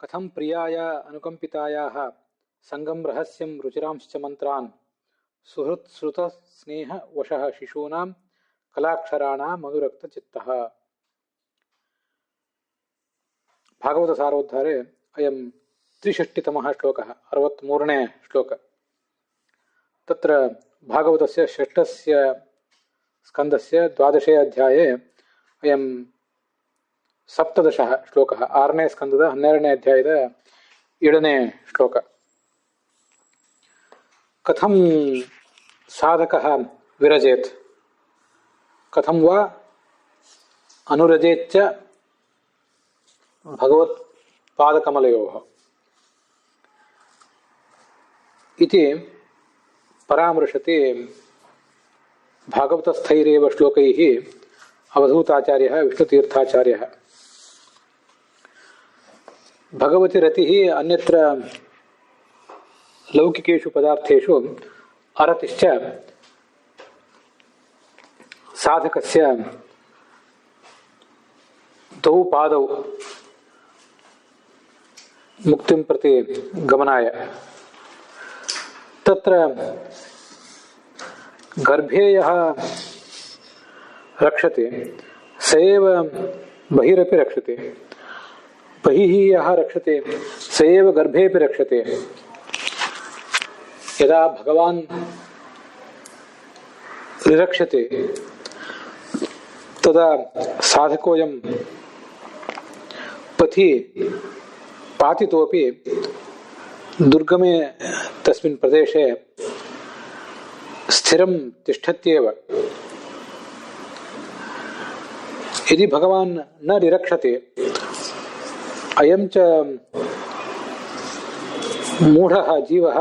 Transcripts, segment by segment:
कथं प्रियाय अनुकंपितायाः संगम रहस्यं रुचिरांश्च मंत्रान् सुहृत् श्रुत स्नेह वशः शिशूनां कलाक्षराणां मधुरक्तचित्तः। भागवत सारोद्धारे अयं 63तमः श्लोकः 63ने श्लोक। तत्र भागवतस्य षष्ठस्य स्कन्धस्य 12 अध्याये अयं 17 श्लोकः 6ನೇ स्कन्धದ 12ನೇ अध्यायದ 7ನೇ श्लोक। कथं साधकः विरजेत् कथं वा अनुरजेच्च भगवत्पादकमलयोः इति परामर्शते भागवतस्थैरेव श्लोकैः अवधूताचार्यः विष्णुतीर्थाचार्यः। भगवति रतिः अन्यत्र लौकिकेषु पदार्थेषु अरतिश्च साधकस्य द्वौ पादौ मुक्तिं प्रति गमनाय। तत्र गर्भे यः रक्षते स एव बहिरपि रक्षते, बहिः यः रक्षते स एव गर्भेऽपि रक्षते। यदा भगवान् निरक्षते तदा साधकोऽयं पथि पातितोऽपि दुर्गमे तस्मिन् प्रदेशे स्थिरं तिष्ठत्येव। यदि भगवान् न निरक्षते अयं च मूढः जीवः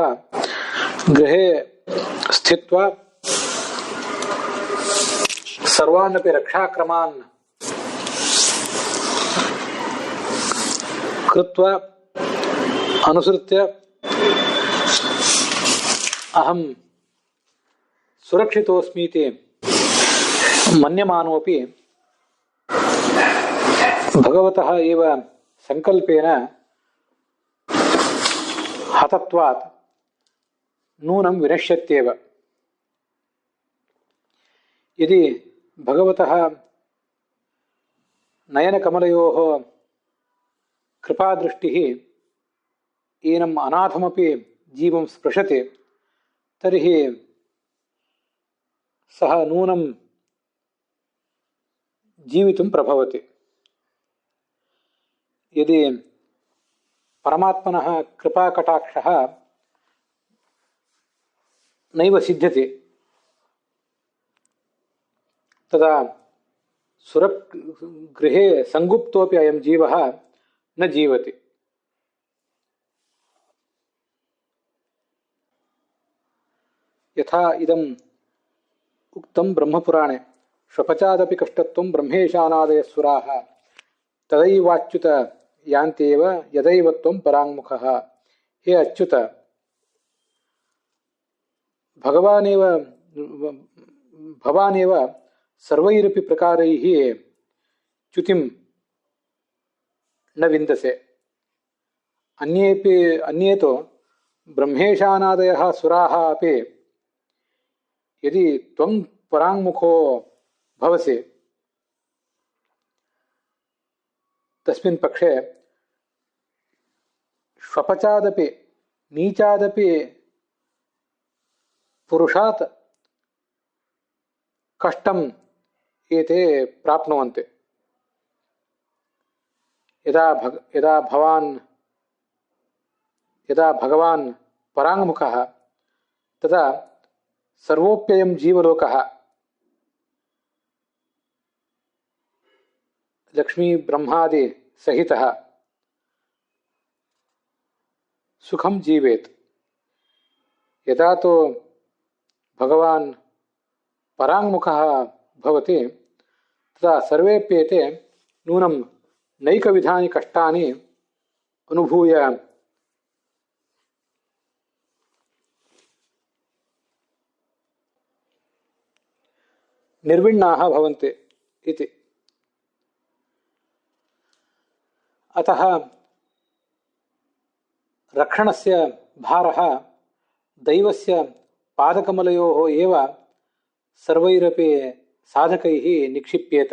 गृहे स्थित्वा सर्वानपि रक्षाक्रमान् कृत्वा अनुसृत्य अहं सुरक्षितोऽस्मीति मन्यमानोऽपि भगवतः एव संकल्पेन हतत्वात् नूनं विनश्यत्येव। यदि भगवतः नयनकमलयोः कृपादृष्टिः एनम् अनाथमपि जीवं स्पृशति तर्हि सः नूनं जीवितुं प्रभवति। यदि परमात्मनः कृपाकटाक्षः नैव सिद्ध्यति तदा गृहे संगुप्तोऽपि अयं जीवः न जीवति। यथा इदम् उक्तं ब्रह्मपुराणे श्वपचादपि कष्टत्वं ब्रह्मेशानादयः सुराः तदैवाच्युत यान्त्येव यदैव त्वं पराङ्मुखः। हे अच्युत, भवानेव सर्वैरपि प्रकारैः च्युतिं न विन्दसे। अन्ये तो ब्रह्मेशानादयः सुराः अपि यदि त्वं पराङ्मुखो भवसि तस्मिन् पक्षे श्वपचादपि नीचादपि पुरुषात् कष्टम् एते प्राप्नुवन्ति। यदा भगवान् पराङ्मुखः तदा सर्वोप्ययं जीवलोकः लक्ष्मी ब्रह्मादि सहितः सुखं जीवेत्। यदा तो भगवान् पराङ्मुखः भवति तदा सर्वेप्येते नूनं नैकविधानि कष्टानि अनुभूय निर्विण्णाः भवन्ति इति। अतः ರಕ್ಷಣಸ್ಯ ಭಾರಃ ದೈವಸ್ಯ ಪಾದಕಮಲಯೋಃ ಏವ ಸರ್ವೈರಪಿ ಸಾಧಕೈಃ ನಿಕ್ಷಿಪ್ಯೇತ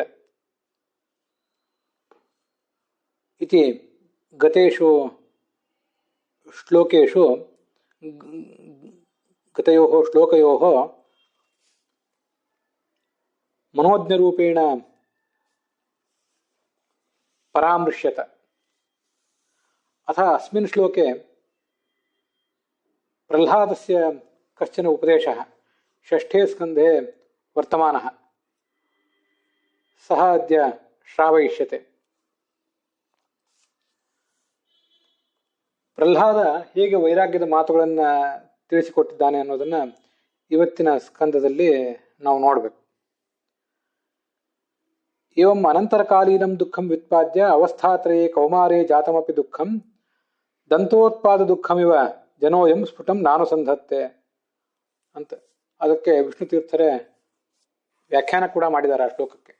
ಇತಿ ಗತೇಷು ಶ್ಲೋಕೇಷು ಗತಯೋಃ ಶ್ಲೋಕಯೋಃ ಮನೋಜ್ಞರೂಪೇಣ ಪರಾಮೃಶ್ಯತ. ಅಥ ಅಸ್ಮಿನ್ ಶ್ಲೋಕೆ ಪ್ರಹ್ಲಾದಸ್ಯ ಕಶ್ಚನ ಉಪದೇಶಃ ಷಷ್ಠೇ ಸ್ಕಂಧೆ ವರ್ತಮಾನಃ ಸಹ ಅದ್ಯ ಶ್ರಾವಯಿಷ್ಯತೆ. ಪ್ರಹ್ಲಾದ ಹೇಗೆ ವೈರಾಗ್ಯದ ಮಾತುಗಳನ್ನು ತಿಳಿಸಿಕೊಟ್ಟಿದ್ದಾನೆ ಅನ್ನೋದನ್ನು ಇವತ್ತಿನ ಸ್ಕಂದದಲ್ಲಿ ನಾವು ನೋಡಬೇಕು. ಏವಂ ಅನಂತರಕಾಲೀನಂ ದುಃಖಂ ವ್ಯುತ್ಪಾದ್ಯ ಅವಸ್ಥಾತ್ರಯೇ ಕೌಮಾರೇ ಜಾತಮಪಿ ದುಃಖಂ ದಂತೋತ್ಪಾದ ದುಃಖಮಿವ ಜನೋಯಂ ಸ್ಫುಟಂ ನಾನುಸಂಧತ್ತೆ ಅಂತ. ಅದಕ್ಕೆ ವಿಷ್ಣು ತೀರ್ಥರೇ ವ್ಯಾಖ್ಯಾನ ಕೂಡ ಮಾಡಿದ್ದಾರೆ ಆ ಶ್ಲೋಕಕ್ಕೆ.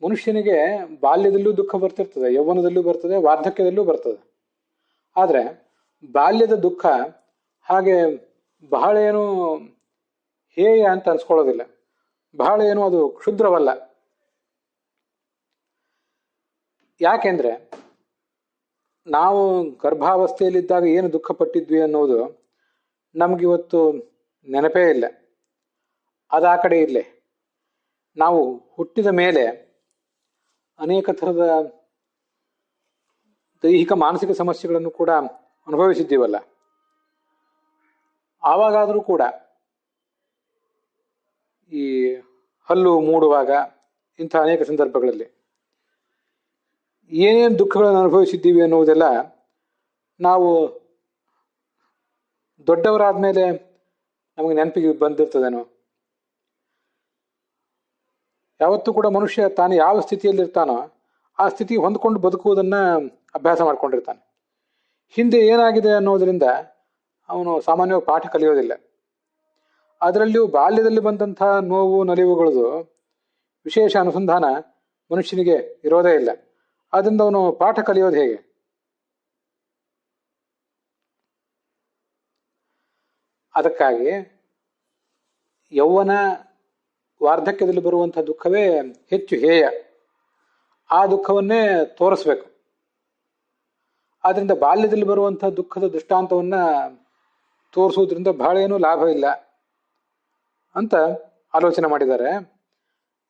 ಮನುಷ್ಯನಿಗೆ ಬಾಲ್ಯದಲ್ಲೂ ದುಃಖ ಬರ್ತಿರ್ತದೆ, ಯೌವನದಲ್ಲೂ ಬರ್ತದೆ, ವಾರ್ಧಕ್ಯದಲ್ಲೂ ಬರ್ತದೆ. ಆದರೆ ಬಾಲ್ಯದ ದುಃಖ ಹಾಗೆ ಬಹಳ ಏನು ಹೇಯ ಅಂತ ಅನ್ಸ್ಕೊಳ್ಳೋದಿಲ್ಲ, ಬಹಳ ಏನು ಅದು ಕ್ಷುದ್ರವಲ್ಲ. ಯಾಕೆಂದ್ರೆ ನಾವು ಗರ್ಭಾವಸ್ಥೆಯಲ್ಲಿದ್ದಾಗ ಏನು ದುಃಖ ಪಟ್ಟಿದ್ವಿ ಅನ್ನೋದು ನಮಗಿವತ್ತು ನೆನಪೇ ಇಲ್ಲ. ಅದು ಆ ಕಡೆ ಇರಲಿ, ನಾವು ಹುಟ್ಟಿದ ಮೇಲೆ ಅನೇಕ ಥರದ ದೈಹಿಕ ಮಾನಸಿಕ ಸಮಸ್ಯೆಗಳನ್ನು ಕೂಡ ಅನುಭವಿಸಿದ್ದೀವಲ್ಲ. ಆವಾಗಾದರೂ ಕೂಡ ಈ ಹಲ್ಲು ಮೂಡುವಾಗ ಇಂಥ ಅನೇಕ ಸಂದರ್ಭಗಳಲ್ಲಿ ಏನೇನು ದುಃಖಗಳನ್ನು ಅನುಭವಿಸಿದ್ದೀವಿ ಅನ್ನುವುದೆಲ್ಲ ನಾವು ದೊಡ್ಡವರಾದ ಮೇಲೆ ನಮಗೆ ನೆನಪಿಗೆ ಬಂದಿರ್ತದೇನೋ. ಯಾವತ್ತೂ ಕೂಡ ಮನುಷ್ಯ ತಾನು ಯಾವ ಸ್ಥಿತಿಯಲ್ಲಿರ್ತಾನೋ ಆ ಸ್ಥಿತಿ ಹೊಂದ್ಕೊಂಡು ಬದುಕುವುದನ್ನು ಅಭ್ಯಾಸ ಮಾಡ್ಕೊಂಡಿರ್ತಾನೆ. ಹಿಂದೆ ಏನಾಗಿದೆ ಅನ್ನೋದರಿಂದ ಅವನು ಸಾಮಾನ್ಯವಾಗಿ ಪಾಠ ಕಲಿಯೋದಿಲ್ಲ. ಅದರಲ್ಲಿಯೂ ಬಾಲ್ಯದಲ್ಲಿ ಬಂದಂಥ ನೋವು ನಲಿವುಗಳದು ವಿಶೇಷ ಅನುಸಂಧಾನ ಮನುಷ್ಯನಿಗೆ ಇರೋದೇ ಇಲ್ಲ. ಆದ್ದರಿಂದ ಅವನು ಪಾಠ ಕಲಿಯೋದು ಹೇಗೆ? ಅದಕ್ಕಾಗಿ ಯೌವನ ವಾರ್ಧಕ್ಯದಲ್ಲಿ ಬರುವಂಥ ದುಃಖವೇ ಹೆಚ್ಚು ಹೇಯ. ಆ ದುಃಖವನ್ನೇ ತೋರಿಸ್ಬೇಕು. ಆದ್ದರಿಂದ ಬಾಲ್ಯದಲ್ಲಿ ಬರುವಂಥ ದುಃಖದ ದೃಷ್ಟಾಂತವನ್ನು ತೋರಿಸುವುದರಿಂದ ಬಹಳ ಏನೂ ಲಾಭ ಇಲ್ಲ ಅಂತ ಆಲೋಚನೆ ಮಾಡಿದ್ದಾರೆ.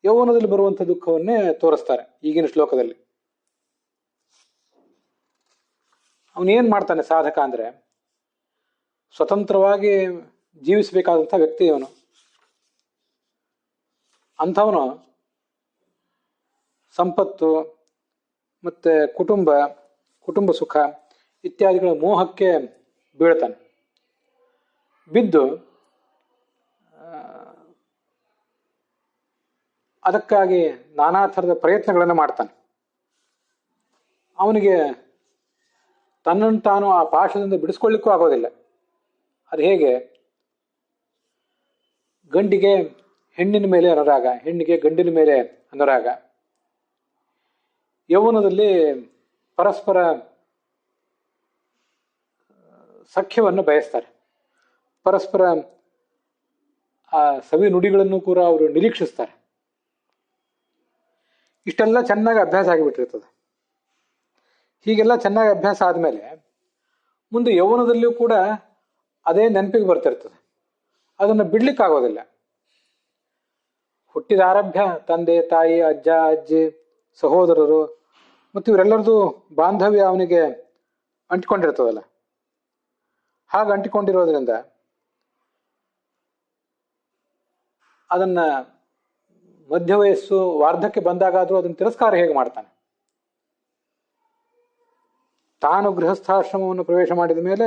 ಯೌವನದಲ್ಲಿ ಬರುವಂಥ ದುಃಖವನ್ನೇ ತೋರಿಸ್ತಾರೆ ಈಗಿನ ಶ್ಲೋಕದಲ್ಲಿ. ಅವನೇನು ಮಾಡ್ತಾನೆ ಸಾಧಕ ಅಂದರೆ, ಸ್ವತಂತ್ರವಾಗಿ ಜೀವಿಸಬೇಕಾದಂಥ ವ್ಯಕ್ತಿ ಅವನು. ಅಂಥವನು ಸಂಪತ್ತು ಮತ್ತು ಕುಟುಂಬ ಸುಖ ಇತ್ಯಾದಿಗಳ ಮೋಹಕ್ಕೆ ಬೀಳ್ತಾನೆ. ಬಿದ್ದು ಅದಕ್ಕಾಗಿ ನಾನಾ ಥರದ ಪ್ರಯತ್ನಗಳನ್ನು ಮಾಡ್ತಾನೆ. ಅವನಿಗೆ ತನ್ನನ್ನು ತಾನು ಆ ಪಾಶದಿಂದ ಬಿಡಿಸ್ಕೊಳ್ಳಿಕ್ಕೂ ಆಗೋದಿಲ್ಲ. ಅದು ಹೇಗೆ? ಗಂಡಿಗೆ ಹೆಣ್ಣಿನ ಮೇಲೆ ಅನುರಾಗ, ಹೆಣ್ಣಿಗೆ ಗಂಡಿನ ಮೇಲೆ ಅನುರಾಗ. ಯೌವನದಲ್ಲಿ ಪರಸ್ಪರ ಸಖ್ಯವನ್ನು ಬಯಸ್ತಾರೆ. ಪರಸ್ಪರ ಆ ಸವಿ ನುಡಿಗಳನ್ನು ಕೂಡ ಅವರು ನಿರೀಕ್ಷಿಸ್ತಾರೆ. ಇಷ್ಟೆಲ್ಲ ಚೆನ್ನಾಗಿ ಅಭ್ಯಾಸ ಆಗಿಬಿಟ್ಟಿರ್ತದೆ. ಹೀಗೆಲ್ಲ ಚೆನ್ನಾಗಿ ಅಭ್ಯಾಸ ಆದಮೇಲೆ ಮುಂದೆ ಯೌವನದಲ್ಲಿಯೂ ಕೂಡ ಅದೇ ನೆನಪಿಗೆ ಬರ್ತಿರ್ತದೆ. ಅದನ್ನು ಬಿಡ್ಲಿಕ್ಕಾಗೋದಿಲ್ಲ. ಹುಟ್ಟಿದ ಆರಭ್ಯ ತಂದೆ ತಾಯಿ ಅಜ್ಜ ಅಜ್ಜಿ ಸಹೋದರರು ಮತ್ತು ಇವರೆಲ್ಲರದು ಬಾಂಧವ್ಯ ಅವನಿಗೆ ಅಂಟಿಕೊಂಡಿರ್ತದಲ್ಲ. ಹಾಗೆ ಅಂಟಿಕೊಂಡಿರೋದ್ರಿಂದ ಅದನ್ನು ಮಧ್ಯ ವಯಸ್ಸು ವಾರ್ಧಕ್ಯ ಬಂದಾಗಾದರೂ ಅದನ್ನು ತಿರಸ್ಕಾರ ಹೇಗೆ ಮಾಡ್ತಾನೆ? ತಾನು ಗೃಹಸ್ಥಾಶ್ರಮವನ್ನು ಪ್ರವೇಶ ಮಾಡಿದ ಮೇಲೆ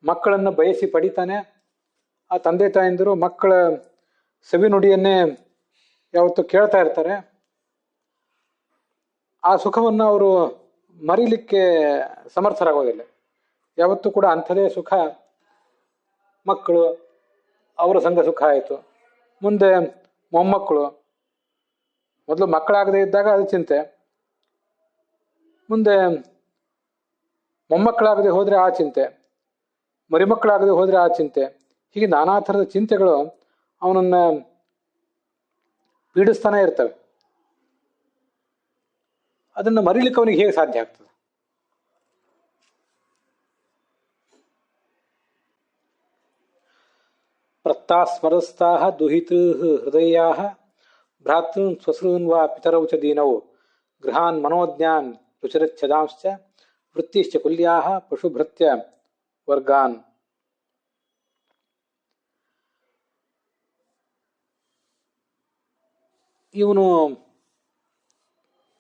ಮಕ್ಕಳನ್ನು ಬಯಸಿ ಪಡಿತಾನೆ. ಆ ತಂದೆ ತಾಯಂದಿರು ಮಕ್ಕಳ ಸವಿ ನುಡಿಯನ್ನೇ ಯಾವತ್ತೂ ಕೇಳ್ತಾ ಇರ್ತಾರೆ. ಆ ಸುಖವನ್ನು ಅವರು ಮರೀಲಿಕ್ಕೆ ಸಮರ್ಥರಾಗೋದಿಲ್ಲ. ಯಾವತ್ತೂ ಕೂಡ ಅಂಥದೇ ಸುಖ ಮಕ್ಕಳು, ಅವರ ಸಂಘ ಸುಖ ಆಯಿತು. ಮುಂದೆ ಮೊಮ್ಮಕ್ಕಳು. ಮೊದಲು ಮಕ್ಕಳಾಗದೇ ಇದ್ದಾಗ ಅದು ಚಿಂತೆ, ಮುಂದೆ ಮೊಮ್ಮಕ್ಕಳಾಗದೆ ಹೋದರೆ ಆ ಚಿಂತೆ, ಮರಿಮಕ್ಕಳಾಗದೆ ಹೋದರೆ ಆ ಚಿಂತೆ, ಹೀಗೆ ನಾನಾ ಥರದ ಚಿಂತೆಗಳು ಅವನನ್ನ ಪೀಡಿಸ್ತಾನೆ ಇರ್ತವೆ. ಅದನ್ನು ಮರಿಲಿಕ್ಕೆ ಅವನಿಗೆ ಹೇಗೆ ಸಾಧ್ಯ ಆಗ್ತದೆ? ಪ್ರತ್ತಾಸ್ಮರಸ್ತಾಹ ದುಹಿತೃ ಹೃದಯಾ ಭ್ರಾತೃನ್ ಸ್ವಸೃನ್ ವಾ ಪಿತರೌ ಚ ದೀನೌ ಗೃಹಾನ್ ಮನೋಜ್ಞಾನ್ ರುಚಿರಚ್ಛದಾಂಶ್ಚ ವೃತ್ತಿಶ್ಚ ಕುಲ್ಯಾ ಪಶುಭೃತ್ಯ ವರ್ಗಾನ್. ಇವನು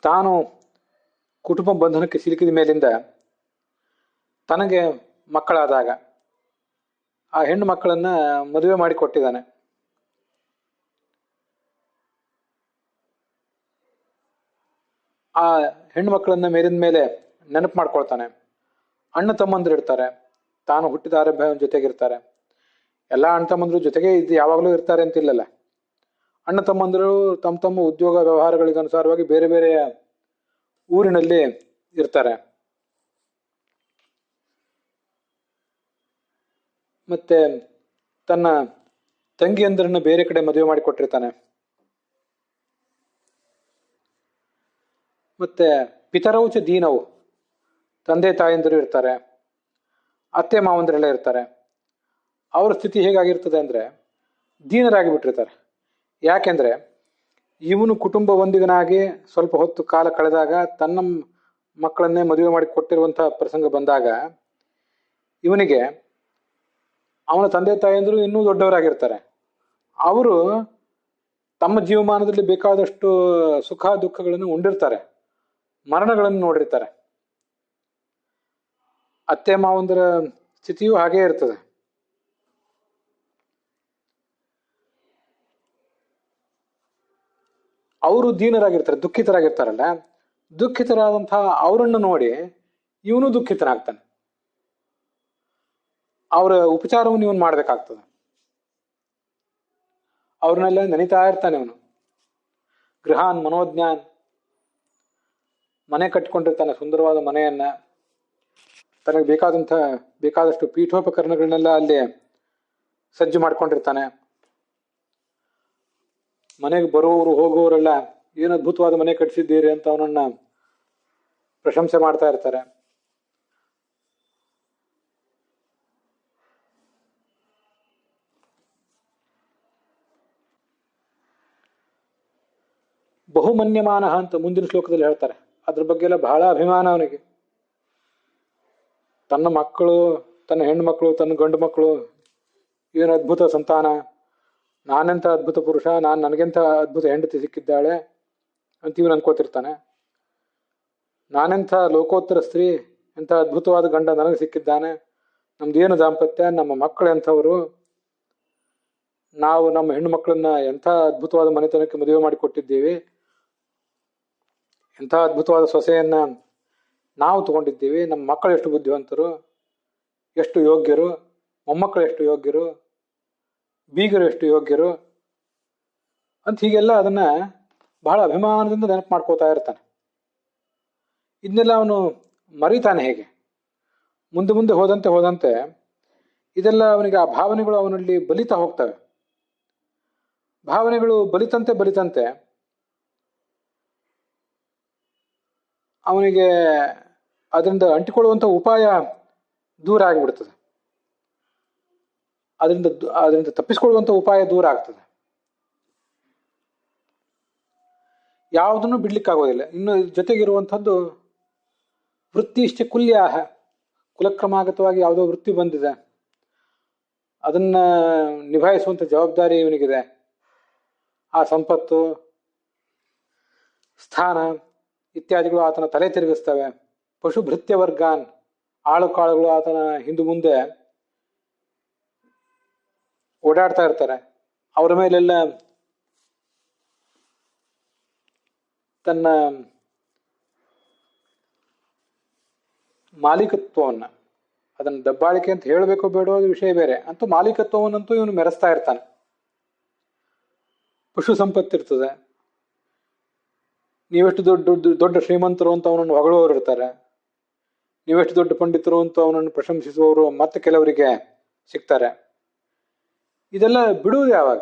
ತಾನು ಕುಟುಂಬ ಬಂಧನಕ್ಕೆ ಸಿಲುಕಿದ ಮೇಲಿಂದ ತನಗೆ ಮಕ್ಕಳಾದಾಗ ಆ ಹೆಣ್ಣು ಮಕ್ಕಳನ್ನ ಮದುವೆ ಮಾಡಿ ಕೊಟ್ಟಿದ್ದಾನೆ. ಆ ಹೆಣ್ಣು ಮಕ್ಕಳನ್ನ ಮೇಲಿನ ಮೇಲೆ ನೆನಪು ಮಾಡ್ಕೊಳ್ತಾನೆ. ಅಣ್ಣ ತಮ್ಮಂದ್ರು ಇರ್ತಾರೆ, ತಾನು ಹುಟ್ಟಿದ ಆರಂಭ ಜೊತೆಗಿರ್ತಾರೆ. ಎಲ್ಲ ಅಣ್ಣ ತಮ್ಮಂದ್ರು ಜೊತೆಗೆ ಇದು ಯಾವಾಗಲೂ ಇರ್ತಾರೆ ಅಂತಿಲ್ಲಲ್ಲ. ಅಣ್ಣ ತಮ್ಮಂದರು ತಮ್ಮ ತಮ್ಮ ಉದ್ಯೋಗ ವ್ಯವಹಾರಗಳಿಗೆ ಅನುಸಾರವಾಗಿ ಬೇರೆ ಬೇರೆ ಊರಿನಲ್ಲಿ ಇರ್ತಾರೆ. ಮತ್ತೆ ತನ್ನ ತಂಗಿಯಂದ್ರನ್ನ ಬೇರೆ ಕಡೆ ಮದುವೆ ಮಾಡಿಕೊಟ್ಟಿರ್ತಾನೆ. ಮತ್ತೆ ಪಿತರೌಚ ದೀನವು, ತಂದೆ ತಾಯಂದಿರು ಇರ್ತಾರೆ, ಅತ್ತೆ ಮಾವಂದರೆಲ್ಲ ಇರ್ತಾರೆ. ಅವ್ರ ಸ್ಥಿತಿ ಹೇಗಾಗಿರ್ತದೆ ಅಂದ್ರೆ ದೀನರಾಗಿ ಬಿಟ್ಟಿರ್ತಾರೆ. ಯಾಕೆಂದ್ರೆ ಇವನು ಕುಟುಂಬ ಒಂದಿಗನಾಗಿ ಸ್ವಲ್ಪ ಹೊತ್ತು ಕಾಲ ಕಳೆದಾಗ ತನ್ನ ಮಕ್ಕಳನ್ನೇ ಮದುವೆ ಮಾಡಿ ಕೊಟ್ಟಿರುವಂತಹ ಪ್ರಸಂಗ ಬಂದಾಗ ಇವನಿಗೆ ಅವನ ತಂದೆ ತಾಯಂದಿರು ಇನ್ನೂ ದೊಡ್ಡವರಾಗಿರ್ತಾರೆ. ಅವರು ತಮ್ಮ ಜೀವಮಾನದಲ್ಲಿ ಬೇಕಾದಷ್ಟು ಸುಖ ದುಃಖಗಳನ್ನು ಉಂಡಿರ್ತಾರೆ, ಮರಣಗಳನ್ನು ನೋಡಿರ್ತಾರೆ. ಅತ್ತೆ ಮಾವಂದರ ಸ್ಥಿತಿಯೂ ಹಾಗೇ ಇರ್ತದೆ. ಅವರು ದೀನರಾಗಿರ್ತಾರೆ, ದುಃಖಿತರಾಗಿರ್ತಾರಲ್ಲ. ದುಃಖಿತರಾದಂತಹ ಅವರನ್ನು ನೋಡಿ ಇವನು ದುಃಖಿತನಾಗ್ತಾನೆ. ಅವರ ಉಪಚಾರವನ್ನು ಇವನು ಮಾಡ್ಬೇಕಾಗ್ತದೆ. ಅವ್ರನ್ನೆಲ್ಲ ನೆನೀತಾ ಇರ್ತಾನೆ ಅವನು. ಗೃಹಾನ್ ಮನೋಜ್ಞಾನ್, ಮನೆ ಕಟ್ಕೊಂಡಿರ್ತಾನೆ, ಸುಂದರವಾದ ಮನೆಯನ್ನ. ತನಗೆ ಬೇಕಾದಷ್ಟು ಪೀಠೋಪಕರಣಗಳನ್ನೆಲ್ಲ ಅಲ್ಲಿ ಸಜ್ಜು ಮಾಡ್ಕೊಂಡಿರ್ತಾನೆ. ಮನೆಗೆ ಬರುವವರು ಹೋಗುವವರೆಲ್ಲ ಏನು ಅದ್ಭುತವಾದ ಮನೆ ಕಟ್ಟಿಸಿದ್ದೀರಿ ಅಂತ ಅವನನ್ನ ಪ್ರಶಂಸೆ ಮಾಡ್ತಾ ಇರ್ತಾರೆ. ಬಹುಮನ್ಯಮಾನ ಅಂತ ಮುಂದಿನ ಶ್ಲೋಕದಲ್ಲಿ ಹೇಳ್ತಾರೆ. ಅದ್ರ ಬಗ್ಗೆ ಎಲ್ಲ ಬಹಳ ಅಭಿಮಾನ ಅವನಿಗೆ. ತನ್ನ ಮಕ್ಕಳು, ತನ್ನ ಹೆಣ್ಣು ಮಕ್ಕಳು, ತನ್ನ ಗಂಡು ಮಕ್ಕಳು, ಏನು ಅದ್ಭುತ ಸಂತಾನ, ನಾನೆಂಥ ಅದ್ಭುತ ಪುರುಷ, ನನಗೆಂಥ ಅದ್ಭುತ ಹೆಂಡತಿ ಸಿಕ್ಕಿದ್ದಾಳೆ ಅಂತ ಇವನು ಅನ್ಕೋತಿರ್ತಾನೆ. ನಾನೆಂಥ ಲೋಕೋತ್ತರ ಸ್ತ್ರೀ, ಎಂಥ ಅದ್ಭುತವಾದ ಗಂಡ ನನಗೆ ಸಿಕ್ಕಿದ್ದಾನೆ, ನಮ್ದೇನು ದಾಂಪತ್ಯ, ನಮ್ಮ ಮಕ್ಕಳು ಎಂಥವರು, ನಾವು ನಮ್ಮ ಹೆಣ್ಣು ಮಕ್ಕಳನ್ನ ಎಂಥ ಅದ್ಭುತವಾದ ಮನೆತನಕ್ಕೆ ಮದುವೆ ಮಾಡಿ ಕೊಟ್ಟಿದ್ದೀವಿ, ಎಂಥ ಅದ್ಭುತವಾದ ಸೊಸೆಯನ್ನ ನಾವು ತಗೊಂಡಿದ್ದೀವಿ, ನಮ್ಮ ಮಕ್ಕಳು ಎಷ್ಟು ಬುದ್ಧಿವಂತರು, ಎಷ್ಟು ಯೋಗ್ಯರು, ಮೊಮ್ಮಕ್ಕಳು ಎಷ್ಟು ಯೋಗ್ಯರು, ಬೀಗರು ಎಷ್ಟು ಯೋಗ್ಯರು ಅಂತ ಹೀಗೆಲ್ಲ ಅದನ್ನ ಬಹಳ ಅಭಿಮಾನದಿಂದ ನೆನಪು ಮಾಡ್ಕೋತಾ ಇರ್ತಾನೆ. ಇದನ್ನೆಲ್ಲ ಅವನು ಮರಿತಾನೆ ಹೇಗೆ? ಮುಂದೆ ಮುಂದೆ ಹೋದಂತೆ ಇದೆಲ್ಲ ಅವನಿಗೆ ಆ ಭಾವನೆಗಳು ಅವನಲ್ಲಿ ಬಲಿತಾ ಹೋಗ್ತವೆ. ಭಾವನೆಗಳು ಬಲಿತಂತೆ ಅವನಿಗೆ ಅದರಿಂದ ಅಂಟಿಕೊಳ್ಳುವಂಥ ಉಪಾಯ ದೂರ ಆಗಿಬಿಡ್ತದೆ. ಅದರಿಂದ ತಪ್ಪಿಸ್ಕೊಳ್ಳುವಂಥ ಉಪಾಯ ದೂರ ಆಗ್ತದೆ. ಯಾವುದನ್ನು ಬಿಡ್ಲಿಕ್ಕಾಗೋದಿಲ್ಲ. ಇನ್ನು ಜೊತೆಗಿರುವಂಥದ್ದು ವೃತ್ತಿಶ್ಚ ಕುಲ್ಯಾಹ, ಕುಲಕ್ರಮಾಗತವಾಗಿ ಯಾವುದೋ ವೃತ್ತಿ ಬಂದಿದೆ, ಅದನ್ನ ನಿಭಾಯಿಸುವಂಥ ಜವಾಬ್ದಾರಿ ಇವನಿಗಿದೆ. ಆ ಸಂಪತ್ತು, ಸ್ಥಾನ ಇತ್ಯಾದಿಗಳು ಆತನ ತಲೆ ತಿರುಗಿಸ್ತವೆ. ಪಶುಭೃತ್ಯ ವರ್ಗಾನ್, ಆಳು ಕಾಳುಗಳು ಆತನ ಹಿಂದು ಮುಂದೆ ಓಡಾಡ್ತಾ ಇರ್ತಾರೆ. ಅವರ ಮೇಲೆಲ್ಲ ತನ್ನ ಮಾಲೀಕತ್ವವನ್ನು, ಅದನ್ನು ದಬ್ಬಾಳಿಕೆ ಅಂತ ಹೇಳಬೇಕೋ ಬೇಡೋ ಅದು ವಿಷಯ ಬೇರೆ, ಅಂತೂ ಮಾಲೀಕತ್ವವನ್ನಂತೂ ಇವನು ಮೆರೆಸ್ತಾ ಇರ್ತಾನೆ. ಪಶು ಸಂಪತ್ತಿರ್ತದೆ, ನೀವೆಷ್ಟು ದೊಡ್ಡ ದೊಡ್ಡ ದೊಡ್ಡ ಶ್ರೀಮಂತರು ಅಂತ ಅವನನ್ನು ಹೊಗಳುವವರು ಇರ್ತಾರೆ, ನೀವೆಷ್ಟು ದೊಡ್ಡ ಪಂಡಿತರು ಅಂತ ಅವನನ್ನು ಪ್ರಶಂಸಿಸುವವರು ಮತ್ತೆ ಕೆಲವರಿಗೆ ಸಿಗ್ತಾರೆ. ಇದೆಲ್ಲ ಬಿಡುವುದು ಯಾವಾಗ?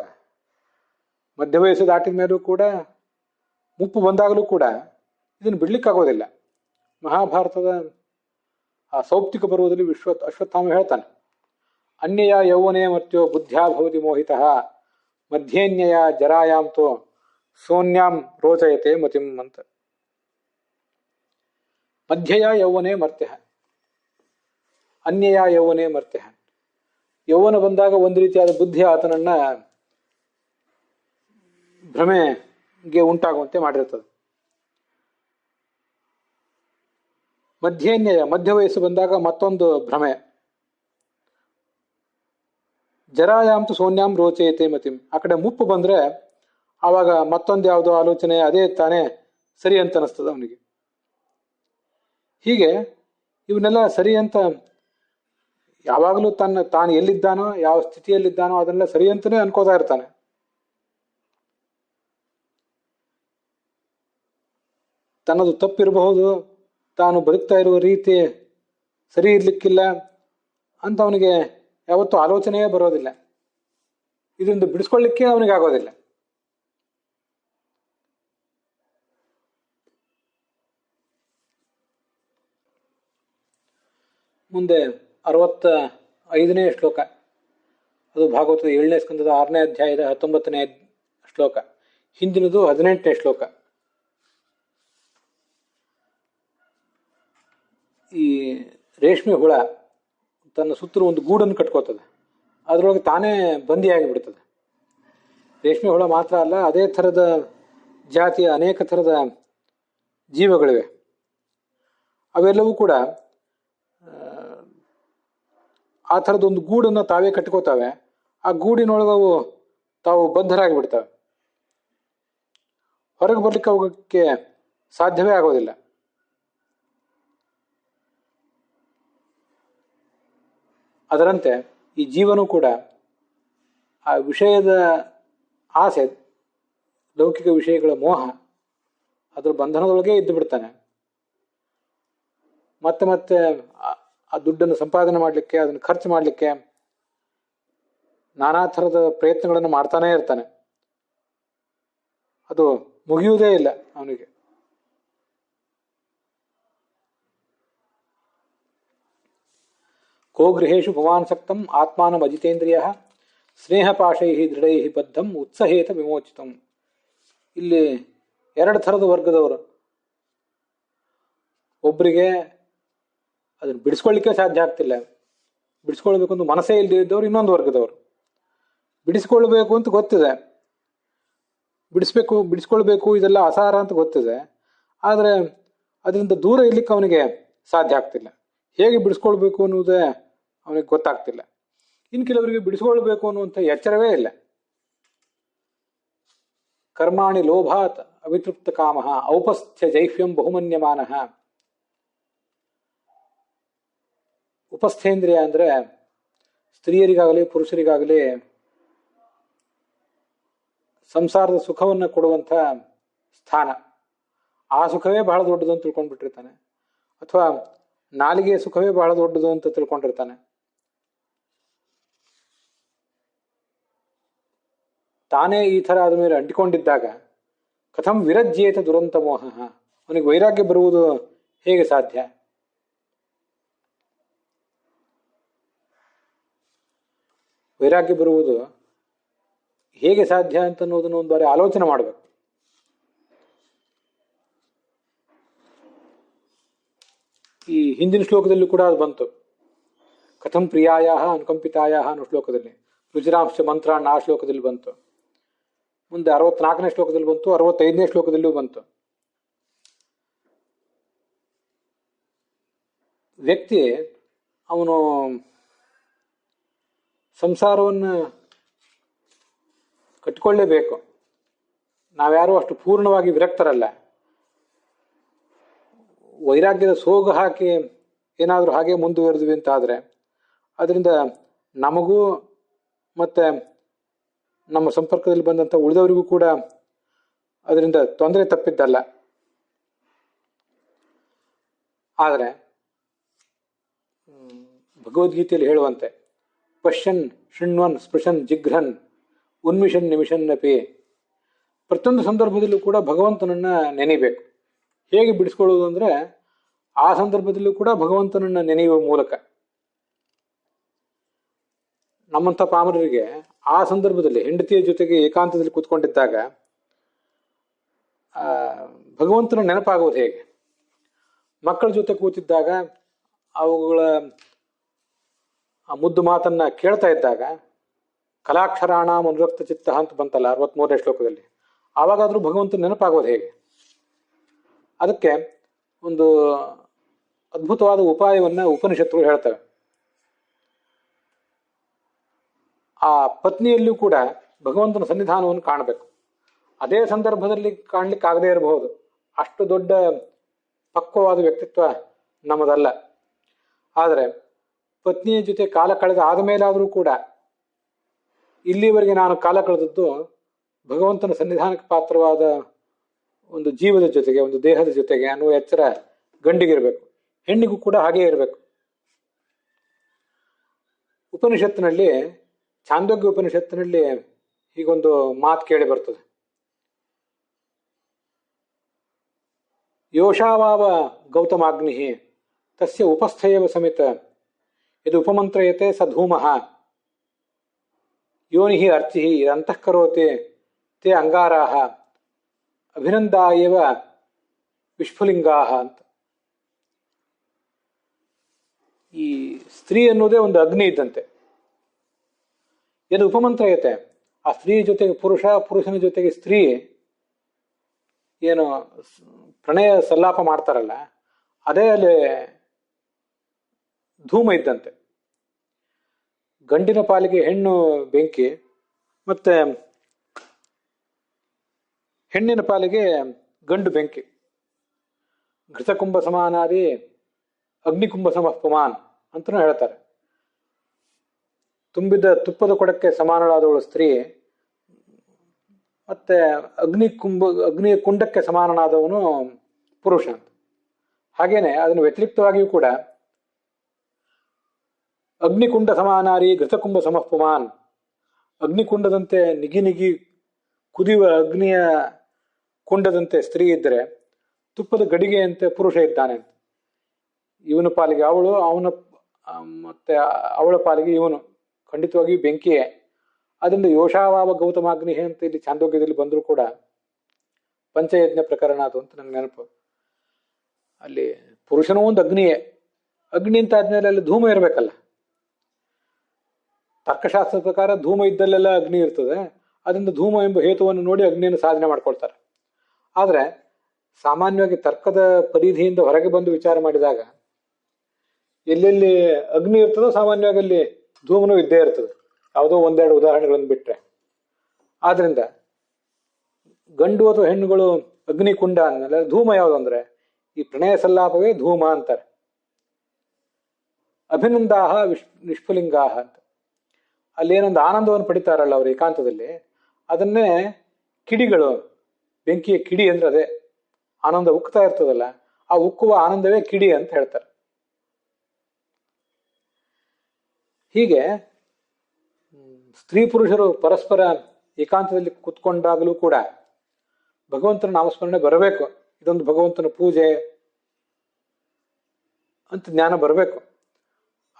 ಮಧ್ಯ ವಯಸ್ಸು ದಾಟಿದ ಮೇಲೂ ಕೂಡ, ಮುಪ್ಪು ಬಂದಾಗಲೂ ಕೂಡ ಇದನ್ನು ಬಿಡ್ಲಿಕ್ಕಾಗೋದಿಲ್ಲ. ಮಹಾಭಾರತದ ಆ ಸೌಪ್ತಿಕ ಪರ್ವದಲ್ಲಿ ಅಶ್ವತ್ಥಾಮ ಹೇಳ್ತಾನೆ, ಅನ್ಯಯ ಯೌವನೇ ಮರ್ತ್ಯೋ ಬುದ್ಧ್ಯಾ ಭವತಿ ಮೋಹಿತಃ ಮಧ್ಯೇನ್ಯಯ ಜರಾಯಾಂತೋ ಸೋನ್ಯಾಂ ರೋಚಯತೆ ಮತಿಂ ಅಂತ. ಮಧ್ಯಯ ಯೌವನೇ ಮರ್ತ್ಯ, ಅನ್ಯಯ ಯೌವನೇ ಮರ್ತ್ಯ. ಯೌವನ ಬಂದಾಗ ಒಂದು ರೀತಿಯಾದ ಬುದ್ಧಿ ಆತನನ್ನ ಭ್ರಮೆಗೆ ಉಂಟಾಗುವಂತೆ ಮಾಡಿರ್ತದೆ. ಮಧ್ಯೇನ್ಯಯ, ಮಧ್ಯ ವಯಸ್ಸು ಬಂದಾಗ ಮತ್ತೊಂದು ಭ್ರಮೆ. ಜರಾಯಾಂತು ಸೋನ್ಯಾಂ ರೋಚಯತೆ ಮತಿಂ, ಆ ಕಡೆ ಮುಪ್ಪು ಬಂದ್ರೆ ಆವಾಗ ಮತ್ತೊಂದು ಯಾವುದೋ ಆಲೋಚನೆ, ಅದೇ ತಾನೇ ಸರಿ ಅಂತ ಅನಿಸ್ತದೆ ಅವನಿಗೆ. ಹೀಗೆ ಇವನ್ನೆಲ್ಲ ಸರಿ ಅಂತ ಯಾವಾಗಲೂ ತಾನು ಎಲ್ಲಿದ್ದಾನೋ, ಯಾವ ಸ್ಥಿತಿಯಲ್ಲಿದ್ದಾನೋ ಅದನ್ನೆಲ್ಲ ಸರಿ ಅಂತಲೇ ಅನ್ಕೋತಾ ಇರ್ತಾನೆ. ತನ್ನದು ತಪ್ಪಿರಬಹುದು, ತಾನು ಬದುಕ್ತಾ ಇರುವ ರೀತಿ ಸರಿ ಇರ್ಲಿಕ್ಕಿಲ್ಲ ಅಂತ ಅವನಿಗೆ ಯಾವತ್ತೂ ಆಲೋಚನೆಯೇ ಬರೋದಿಲ್ಲ. ಇದರಿಂದ ಬಿಡಿಸ್ಕೊಳ್ಳಿಕ್ಕೆ ಅವನಿಗೆ ಆಗೋದಿಲ್ಲ. ಮುಂದೆ 65ನೇ ಶ್ಲೋಕ, ಅದು ಭಾಗವತದ 7ನೇ ಸ್ಕಂದದ 6ನೇ ಅಧ್ಯಾಯದ 19ನೇ ಶ್ಲೋಕ. ಹಿಂದಿನದು 18ನೇ ಶ್ಲೋಕ. ಈ ರೇಷ್ಮೆ ಹುಳ ತನ್ನ ಸುತ್ತಲೂ ಒಂದು ಗೂಡನ್ನು ಕಟ್ಕೋತದೆ, ಅದರೊಳಗೆ ತಾನೇ ಬಂದಿಯಾಗಿ ಬಿಡ್ತದೆ. ರೇಷ್ಮೆ ಹುಳ ಮಾತ್ರ ಅಲ್ಲ, ಅದೇ ಥರದ ಜಾತಿಯ ಅನೇಕ ಥರದ ಜೀವಗಳಿವೆ. ಅವೆಲ್ಲವೂ ಕೂಡ ಆ ಥರದೊಂದು ಗೂಡನ್ನು ತಾವೇ ಕಟ್ಕೋತಾವೆ. ಆ ಗೂಡಿನೊಳಗವು ತಾವು ಬದ್ಧರಾಗಿ ಬಿಡ್ತವೆ. ಹೊರಗೆ ಬರ್ಲಿಕ್ಕೆ ಹೋಗೋಕ್ಕೆ ಸಾಧ್ಯವೇ ಆಗೋದಿಲ್ಲ. ಅದರಂತೆ ಈ ಜೀವನೂ ಕೂಡ ಆ ವಿಷಯದ ಆಸೆ, ಲೌಕಿಕ ವಿಷಯಗಳ ಮೋಹ, ಅದರ ಬಂಧನದೊಳಗೆ ಇದ್ದು ಬಿಡ್ತಾನೆ. ಮತ್ತೆ ಮತ್ತೆ ಆ ದುಡ್ಡನ್ನು ಸಂಪಾದನೆ ಮಾಡಲಿಕ್ಕೆ, ಅದನ್ನು ಖರ್ಚು ಮಾಡಲಿಕ್ಕೆ ನಾನಾ ಥರದ ಪ್ರಯತ್ನಗಳನ್ನು ಮಾಡ್ತಾನೇ ಇರ್ತಾನೆ. ಅದು ಮುಗಿಯುವುದೇ ಇಲ್ಲ ಅವನಿಗೆ. ಕೋ ಗೃಹೇಶು ಭವಾನ್ಸಕ್ತಂ ಆತ್ಮಾನಂ ಅಜಿತೇಂದ್ರಿಯ ಸ್ನೇಹಪಾಶೈ ದೃಢೈ ಬದ್ಧಂ ಉತ್ಸಹೇತ ವಿಮೋಚಿತಂ. ಇಲ್ಲಿ 2 ಥರದ ವರ್ಗದವರು. ಒಬ್ಬರಿಗೆ ಅದನ್ನು ಬಿಡಿಸ್ಕೊಳ್ಳಿಕ್ಕೆ ಸಾಧ್ಯ ಆಗ್ತಿಲ್ಲ, ಬಿಡಿಸ್ಕೊಳ್ಬೇಕು ಅಂತ ಮನಸ್ಸೇ ಇಲ್ಲದೆ ಇದ್ದವರು ಇನ್ನೊಂದು ವರ್ಗದವರು. ಬಿಡಿಸ್ಕೊಳ್ಬೇಕು ಅಂತ ಗೊತ್ತಿದೆ, ಬಿಡಿಸ್ಕೊಳ್ಬೇಕು ಇದೆಲ್ಲ ಅಸಾರ ಅಂತ ಗೊತ್ತಿದೆ, ಆದರೆ ಅದರಿಂದ ದೂರ ಇರ್ಲಿಕ್ಕೆ ಅವನಿಗೆ ಸಾಧ್ಯ ಆಗ್ತಿಲ್ಲ. ಹೇಗೆ ಬಿಡಿಸ್ಕೊಳ್ಬೇಕು ಅನ್ನೋದೇ ಅವನಿಗೆ ಗೊತ್ತಾಗ್ತಿಲ್ಲ. ಇನ್ನು ಕೆಲವರಿಗೆ ಬಿಡಿಸ್ಕೊಳ್ಬೇಕು ಅನ್ನುವಂಥ ಎಚ್ಚರವೇ ಇಲ್ಲ. ಕರ್ಮಾಣಿ ಲೋಭಾತ್ ಅವಿತೃಪ್ತ ಕಾಮಃ ಔಪಸ್ಥ್ಯ ಜೈಹ್ಯಂ ಬಹುಮನ್ಯಮಾನಃ. ಉಪಸ್ಥೇಂದ್ರಿಯ ಅಂದರೆ ಸ್ತ್ರೀಯರಿಗಾಗಲಿ ಪುರುಷರಿಗಾಗಲಿ ಸಂಸಾರದ ಸುಖವನ್ನು ಕೊಡುವಂಥ ಸ್ಥಾನ. ಆ ಸುಖವೇ ಬಹಳ ದೊಡ್ಡದು ಅಂತ ತಿಳ್ಕೊಂಡ್ಬಿಟ್ಟಿರ್ತಾನೆ, ಅಥವಾ ನಾಲಿಗೆಯ ಸುಖವೇ ಬಹಳ ದೊಡ್ಡದು ಅಂತ ತಿಳ್ಕೊಂಡಿರ್ತಾನೆ. ತಾನೇ ಈ ಥರ ಅದ ಮೇಲೆ ಅಂಟಿಕೊಂಡಿದ್ದಾಗ ಕಥಂ ವಿರಜ್ಯೇತ ದುರಂತ ಮೋಹ, ಅವನಿಗೆ ವೈರಾಗ್ಯ ಬರುವುದು ಹೇಗೆ ಸಾಧ್ಯ? ವೈರಾಗ್ಯ ಬರುವುದು ಹೇಗೆ ಸಾಧ್ಯ ಅಂತ ಅನ್ನೋದನ್ನು ಒಂದು ಬಾರಿ ಆಲೋಚನೆ ಮಾಡಬೇಕು. ಈ ಹಿಂದಿನ ಶ್ಲೋಕದಲ್ಲಿ ಕೂಡ ಅದು ಬಂತು. ಕಥಂ ಪ್ರಿಯಾಯ ಅನುಕಂಪಿತಾಯ ಅನ್ನೋ ಶ್ಲೋಕದಲ್ಲಿ, ರುಚಿರಾಂಶ ಮಂತ್ರ ಆ ಶ್ಲೋಕದಲ್ಲಿ ಬಂತು. ಮುಂದೆ 64ನೇ ಶ್ಲೋಕದಲ್ಲಿ ಬಂತು, 65ನೇ ಶ್ಲೋಕದಲ್ಲೂ ಬಂತು. ವ್ಯಕ್ತಿ ಅವನು ಸಂಸಾರವನ್ನು ಕಟ್ಟಿಕೊಳ್ಳೇಬೇಕು. ನಾವ್ಯಾರೂ ಅಷ್ಟು ಪೂರ್ಣವಾಗಿ ವಿರಕ್ತರಲ್ಲ. ವೈರಾಗ್ಯದ ಸೋಗು ಹಾಕಿ ಏನಾದರೂ ಹಾಗೆ ಮುಂದುವರೆದ್ವಿ ಅಂತಾದರೆ ಅದರಿಂದ ನಮಗೂ ಮತ್ತು ನಮ್ಮ ಸಂಪರ್ಕದಲ್ಲಿ ಬಂದಂಥ ಉಳಿದವರಿಗೂ ಕೂಡ ಅದರಿಂದ ತೊಂದರೆ ತಪ್ಪಿದ್ದಲ್ಲ. ಆದರೆ ಭಗವದ್ಗೀತೆಯಲ್ಲಿ ಹೇಳುವಂತೆ ಪಶ್ಯನ್ ಶೃಣ್ವನ್ ಸ್ಪೃಶನ್ ಜಿಘ್ರನ್ ಉನ್ಮಿಷನ್ ನಿಮಿಷನ್ನಪಿ, ಪ್ರತಿಯೊಂದು ಸಂದರ್ಭದಲ್ಲೂ ಕೂಡ ಭಗವಂತನನ್ನ ನೆನೆಯಬೇಕು. ಹೇಗೆ ಬಿಡಿಸ್ಕೊಳ್ಳೋದು ಅಂದರೆ ಆ ಸಂದರ್ಭದಲ್ಲೂ ಕೂಡ ಭಗವಂತನನ್ನ ನೆನೆಯುವ ಮೂಲಕ. ನಮ್ಮಂಥ ಪಾಮರರಿಗೆ ಆ ಸಂದರ್ಭದಲ್ಲಿ ಹೆಂಡತಿಯ ಜೊತೆಗೆ ಏಕಾಂತದಲ್ಲಿ ಕೂತ್ಕೊಂಡಿದ್ದಾಗ ಭಗವಂತನ ನೆನಪಾಗುವುದು ಹೇಗೆ? ಮಕ್ಕಳ ಜೊತೆ ಕೂತಿದ್ದಾಗ ಅವುಗಳ ಮುದ್ದು ಮಾತನ್ನ ಕೇಳ್ತಾ ಇದ್ದಾಗ ಕಲಾಕ್ಷರಾಣ ಅನುರಕ್ತ ಚಿತ್ತ ಅಂತ ಬಂತಲ್ಲ 63ನೇ ಶ್ಲೋಕದಲ್ಲಿ, ಆವಾಗಾದ್ರೂ ಭಗವಂತನ ನೆನಪಾಗೋದು ಹೇಗೆ? ಅದಕ್ಕೆ ಒಂದು ಅದ್ಭುತವಾದ ಉಪಾಯವನ್ನ ಉಪನಿಷತ್ತುಗಳು ಹೇಳ್ತವೆ. ಆ ಪತ್ನಿಯಲ್ಲಿಯೂ ಕೂಡ ಭಗವಂತನ ಸನ್ನಿಧಾನವನ್ನು ಕಾಣಬೇಕು. ಅದೇ ಸಂದರ್ಭದಲ್ಲಿ ಕಾಣ್ಲಿಕ್ಕೆ ಆಗದೇ ಇರಬಹುದು, ಅಷ್ಟು ದೊಡ್ಡ ಪಕ್ವವಾದ ವ್ಯಕ್ತಿತ್ವ ನಮ್ಮದಲ್ಲ. ಆದರೆ ಪತ್ನಿಯ ಜೊತೆ ಕಾಲ ಕಳೆದ ಆದ ಮೇಲಾದರೂ ಕೂಡ ಇಲ್ಲಿವರೆಗೆ ನಾನು ಕಾಲ ಕಳೆದದ್ದು ಭಗವಂತನ ಸನ್ನಿಧಾನಕ್ಕೆ ಪಾತ್ರವಾದ ಒಂದು ಜೀವದ ಜೊತೆಗೆ, ಒಂದು ದೇಹದ ಜೊತೆಗೆ ಅನ್ನುವ ಎಚ್ಚರ ಗಂಡಿಗಿರಬೇಕು. ಹೆಣ್ಣಿಗೂ ಕೂಡ ಹಾಗೇ ಇರಬೇಕು. ಉಪನಿಷತ್ತಿನಲ್ಲಿ, ಛಾಂದೋಗ್ಯ ಉಪನಿಷತ್ತಿನಲ್ಲಿ ಹೀಗೊಂದು ಮಾತು ಕೇಳಿ ಬರ್ತದೆ. ಯೋಷಾವಾವ ಗೌತಮಾಗ್ನಿ ತಸ್ಯ ಉಪಸ್ಥಯವ ಸಮಿತ ಇದು ಉಪಮಂತ್ರಯತೆ ಸ ಧೂಮಃ ಯೋನಿ ಅರ್ಚಿ ಅಂತಃಕರೋತೆ ತೇ ಅಂಗಾರಾಹ ಅಭಿನಂದಾಯವ ವಿಸ್ಫುಲಿಂಗಾಹ ಅಂತ. ಈ ಸ್ತ್ರೀ ಅನ್ನೋದೇ ಒಂದು ಅಗ್ನಿ ಇದ್ದಂತೆ. ಇದು ಉಪಮಂತ್ರಯತೆ, ಆ ಸ್ತ್ರೀ ಜೊತೆಗೆ ಪುರುಷ, ಪುರುಷನ ಜೊತೆಗೆ ಸ್ತ್ರೀ ಏನು ಪ್ರಣಯ ಸಲ್ಲಾಪ ಮಾಡ್ತಾರಲ್ಲ, ಅದೇ ಅಲ್ಲಿ ಧೂಮ ಇದ್ದಂತೆ. ಗಂಡಿನ ಪಾಲಿಗೆ ಹೆಣ್ಣು ಬೆಂಕಿ, ಮತ್ತೆ ಹೆಣ್ಣಿನ ಪಾಲಿಗೆ ಗಂಡು ಬೆಂಕಿ. ಘೃತಕುಂಭ ಸಮಾನಾದಿ ಅಗ್ನಿಕುಂಭ ಸಮಪುಮಾನ್ ಅಂತಲೂ ಹೇಳ್ತಾರೆ. ತುಂಬಿದ ತುಪ್ಪದ ಕೊಡಕ್ಕೆ ಸಮಾನಳಾದವಳು ಸ್ತ್ರೀ, ಮತ್ತೆ ಅಗ್ನಿಯ ಕುಂಡಕ್ಕೆ ಸಮಾನನಾದವನು ಪುರುಷ ಅಂತ. ಹಾಗೇನೆ ಅದನ್ನು ವ್ಯತಿರಿಕ್ತವಾಗಿಯೂ ಕೂಡ ಅಗ್ನಿಕುಂಡ ಸಮಾನಾರಿ ಘೃತಕುಂಭ ಸಮಪುಮಾನ್, ಅಗ್ನಿಕುಂಡದಂತೆ ನಿಗಿ ಕುದಿಯುವ ಅಗ್ನಿಯ ಕುಂಡದಂತೆ ಸ್ತ್ರೀ ಇದ್ದರೆ ತುಪ್ಪದ ಗಡಿಗೆಯಂತೆ ಪುರುಷ ಇದ್ದಾನೆ ಅಂತ. ಇವನ ಪಾಲಿಗೆ ಅವಳು, ಮತ್ತೆ ಅವಳ ಪಾಲಿಗೆ ಇವನು, ಖಂಡಿತವಾಗಿಯೂ ಬೆಂಕಿಯೇ. ಅದರಿಂದ ಯೋಷಾವಾವ ಗೌತಮಾಗ್ನಿ ಅಂತ ಇಲ್ಲಿ ಛಾಂದೋಗ್ಯದಲ್ಲಿ ಬಂದರೂ ಕೂಡ ಪಂಚಯಜ್ಞ ಪ್ರಕರಣ ಅದು ಅಂತ ನಂಗೆ ನೆನಪು. ಅಲ್ಲಿ ಪುರುಷನೂ ಒಂದು ಅಗ್ನಿಯೇ. ಅಗ್ನಿ ಅಂತ ಆದ್ಮೇಲೆ ಅಲ್ಲಿ ಧೂಮ ಇರಬೇಕಲ್ಲ. ತರ್ಕಶಾಸ್ತ್ರದ ಪ್ರಕಾರ ಧೂಮ ಇದ್ದಲ್ಲೆಲ್ಲ ಅಗ್ನಿ ಇರ್ತದೆ. ಅದರಿಂದ ಧೂಮ ಎಂಬ ಹೇತುವನ್ನು ನೋಡಿ ಅಗ್ನಿಯನ್ನು ಸಾಧನೆ ಮಾಡ್ಕೊಳ್ತಾರೆ. ಆದರೆ ಸಾಮಾನ್ಯವಾಗಿ ತರ್ಕದ ಪರಿಧಿಯಿಂದ ಹೊರಗೆ ಬಂದು ವಿಚಾರ ಮಾಡಿದಾಗ ಎಲ್ಲೆಲ್ಲಿ ಅಗ್ನಿ ಇರ್ತದೋ ಸಾಮಾನ್ಯವಾಗಿ ಅಲ್ಲಿ ಧೂಮನೂ ಇದ್ದೇ ಇರ್ತದೆ, ಯಾವುದೋ ಒಂದೆರಡು ಉದಾಹರಣೆಗಳನ್ನು ಬಿಟ್ರೆ. ಆದ್ರಿಂದ ಗಂಡು ಅಥವಾ ಹೆಣ್ಣುಗಳು ಅಗ್ನಿಕುಂಡ ಅಂದಮೇಲೆ ಧೂಮ ಯಾವುದು ಅಂದ್ರೆ ಈ ಪ್ರಣಯ ಸಲ್ಲಾಪವೇ ಧೂಮ ಅಂತಾರೆ. ಅಭಿನಂದಾಹ ನಿಷ್ಫುಲಿಂಗಾಹ ಅಂತ. ಅಲ್ಲಿ ಏನೊಂದು ಆನಂದವನ್ನು ಪಡಿತಾರಲ್ಲ ಅವರು ಏಕಾಂತದಲ್ಲಿ, ಅದನ್ನೇ ಕಿಡಿಗಳು, ಬೆಂಕಿಯ ಕಿಡಿ ಅಂದ್ರೆ ಅದೇ ಆನಂದ ಉಕ್ತಾ ಇರ್ತದಲ್ಲ, ಆ ಉಕ್ಕುವ ಆನಂದವೇ ಕಿಡಿ ಅಂತ ಹೇಳ್ತಾರೆ. ಹೀಗೆ ಸ್ತ್ರೀ ಪುರುಷರು ಪರಸ್ಪರ ಏಕಾಂತದಲ್ಲಿ ಕೂತ್ಕೊಂಡಾಗಲೂ ಕೂಡ ಭಗವಂತನ ನಾಮಸ್ಮರಣೆ ಬರಬೇಕು. ಇದೊಂದು ಭಗವಂತನ ಪೂಜೆ ಅಂತ ಜ್ಞಾನ ಬರಬೇಕು.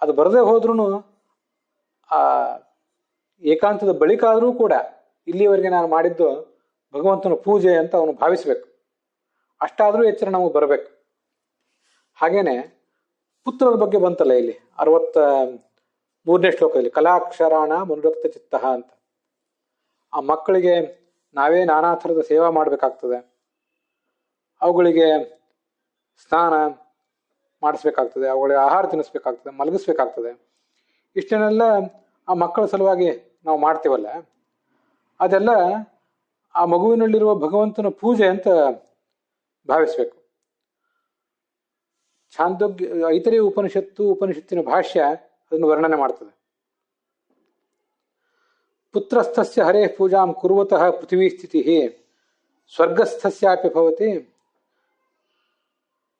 ಅದು ಬರದೇ ಹೋದ್ರೂ ಆ ಏಕಾಂತದ ಬಳಿಕ ಆದರೂ ಕೂಡ ಇಲ್ಲಿವರೆಗೆ ನಾನು ಮಾಡಿದ್ದು ಭಗವಂತನ ಪೂಜೆ ಅಂತ ಅವನು ಭಾವಿಸ್ಬೇಕು. ಅಷ್ಟಾದರೂ ಎಚ್ಚರ ನಮಗೆ ಬರಬೇಕು. ಹಾಗೇನೆ ಪುತ್ರರ ಬಗ್ಗೆ ಬಂತಲ್ಲ ಇಲ್ಲಿ 63ನೇ ಶ್ಲೋಕದಲ್ಲಿ, ಕಲಾಕ್ಷರಾಣ ಮನುರಕ್ತ ಚಿತ್ತ ಅಂತ. ಆ ಮಕ್ಕಳಿಗೆ ನಾವೇ ನಾನಾ ಥರದ ಸೇವಾ ಮಾಡಬೇಕಾಗ್ತದೆ. ಅವುಗಳಿಗೆ ಸ್ನಾನ ಮಾಡಿಸ್ಬೇಕಾಗ್ತದೆ, ಅವುಗಳಿಗೆ ಆಹಾರ ತಿನ್ನಿಸ್ಬೇಕಾಗ್ತದೆ, ಮಲಗಿಸ್ಬೇಕಾಗ್ತದೆ. ಇಷ್ಟನ್ನೆಲ್ಲ ಆ ಮಕ್ಕಳ ಸಲುವಾಗಿ ನಾವು ಮಾಡ್ತೀವಲ್ಲ, ಅದೆಲ್ಲ ಆ ಮಗುವಿನಲ್ಲಿರುವ ಭಗವಂತನ ಪೂಜೆ ಅಂತ ಭಾವಿಸ್ಬೇಕು. ಛಾಂದೋಗ್ಯ ಐತರೇಯ ಉಪನಿಷತ್ತಿನ ಭಾಷ್ಯ ಅದನ್ನು ವರ್ಣನೆ ಮಾಡ್ತದೆ. ಪುತ್ರಸ್ಥಸ್ಯ ಹರೇ ಪೂಜಾಂ ಕುರುವತಃ ಪೃಥ್ವೀ ಸ್ಥಿತಿ ಸ್ವರ್ಗಸ್ಥಸ್ಯಾಪಿ ಭವತಿ